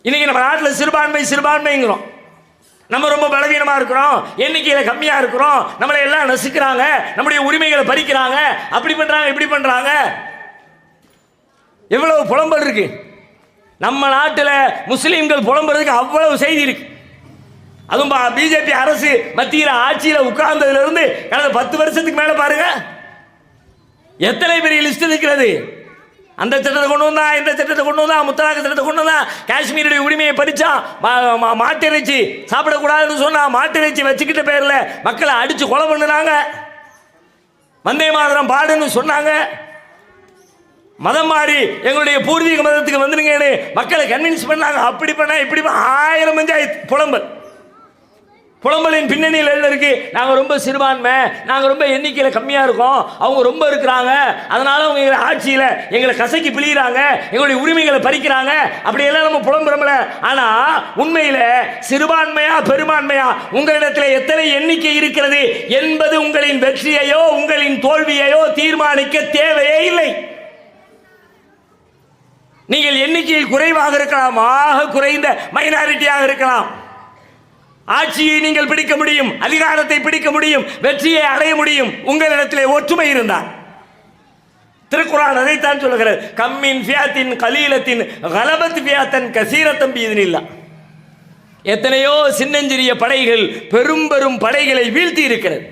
இன்னைக்கு நம்ம நாட்டில் சிறுபான்மைங்கிறோம். நம்ம ரொம்ப பலவீனமா இருக்கிறோம், எண்ணிக்கையில கம்மியா இருக்கிறோம், நம்மளை எல்லாம் நசுக்கிறாங்க, நம்முடைய உரிமைகளை பறிக்கிறாங்க, அப்படி பண்றாங்க இப்படி பண்றாங்க. எவ்வளவு புலம்பல் இருக்கு. நம்ம நாட்டில் முஸ்லீம்கள் புலம்புறதுக்கு அவ்வளவு செய்தி இருக்கு. அதுவும் பிஜேபி அரசு மத்தியில் ஆட்சியில் உட்கார்ந்ததுல இருந்து கடந்த 10 வருஷத்துக்கு மேல பாருங்க எத்தனை பெரிய லிஸ்ட் இருக்கிறது. அந்த சட்டத்தை கொண்டு வந்தா, இந்த சட்டத்தை கொண்டு வந்தா, முத்தலாக் சட்டத்தை கொண்டு வந்தா, காஷ்மீருடைய உரிமையை பறிச்சா, மாட்டிறைச்சி சாப்பிடக்கூடாதுன்னு சொன்னா, மாட்டிறைச்சி வச்சுக்கிட்ட பேர்ல மக்களை அடிச்சு கொலை பண்ணுனாங்க, வந்தே மாதரம் பாடுன்னு சொன்னாங்க, மதம் மாறி எங்களுடைய பூர்வீக மதத்துக்கு வந்துருங்கன்னு மக்களை கன்வின்ஸ் பண்ணாங்க. அப்படி பண்ணா இப்படி 1000 பஞ்சாயத்து புலம்பலின் பின்னணியில் என்ன இருக்கு? நாங்கள் ரொம்ப சிறுபான்மை, நாங்கள் ரொம்ப எண்ணிக்கையில் கம்மியாக இருக்கோம், அவங்க ரொம்ப இருக்கிறாங்க, அதனால அவங்க எங்களை ஆட்சியில் எங்களை கசக்கி பிழிகிறாங்க, எங்களுடைய உரிமைகளை பறிக்கிறாங்க, அப்படியெல்லாம் நம்ம புலம்புறோம்ல. ஆனால் உண்மையில் சிறுபான்மையா பெரும்பான்மையா உங்களிடத்தில் எத்தனை எண்ணிக்கை இருக்கிறது என்பது உங்களின் வெற்றியையோ உங்களின் தோல்வியையோ தீர்மானிக்க தேவையே இல்லை. நீங்கள் எண்ணிக்கையில் குறைவாக இருக்கலாம், ஆக குறைந்த மைனாரிட்டியாக இருக்கலாம், ஆட்சியை நீங்கள் பிடிக்க முடியும், அதிகாரத்தை பிடிக்க முடியும், வெற்றியை அடைய முடியும். உங்களிடத்திலே ஒற்றுமை இருந்தால். திருக்குர்ஆன் அதைத்தான் சொல்லுகிறது, கம்மின் ஃபியாத்தின் கலீலத்தின் கலபத் ஃபியாத்தன் கசீரத்தம் பீதினில்லா. எத்தனையோ சின்னஞ்சிறிய படைகள் பெரும் பெரும் படைகளை வீழ்த்தி இருக்கிறது.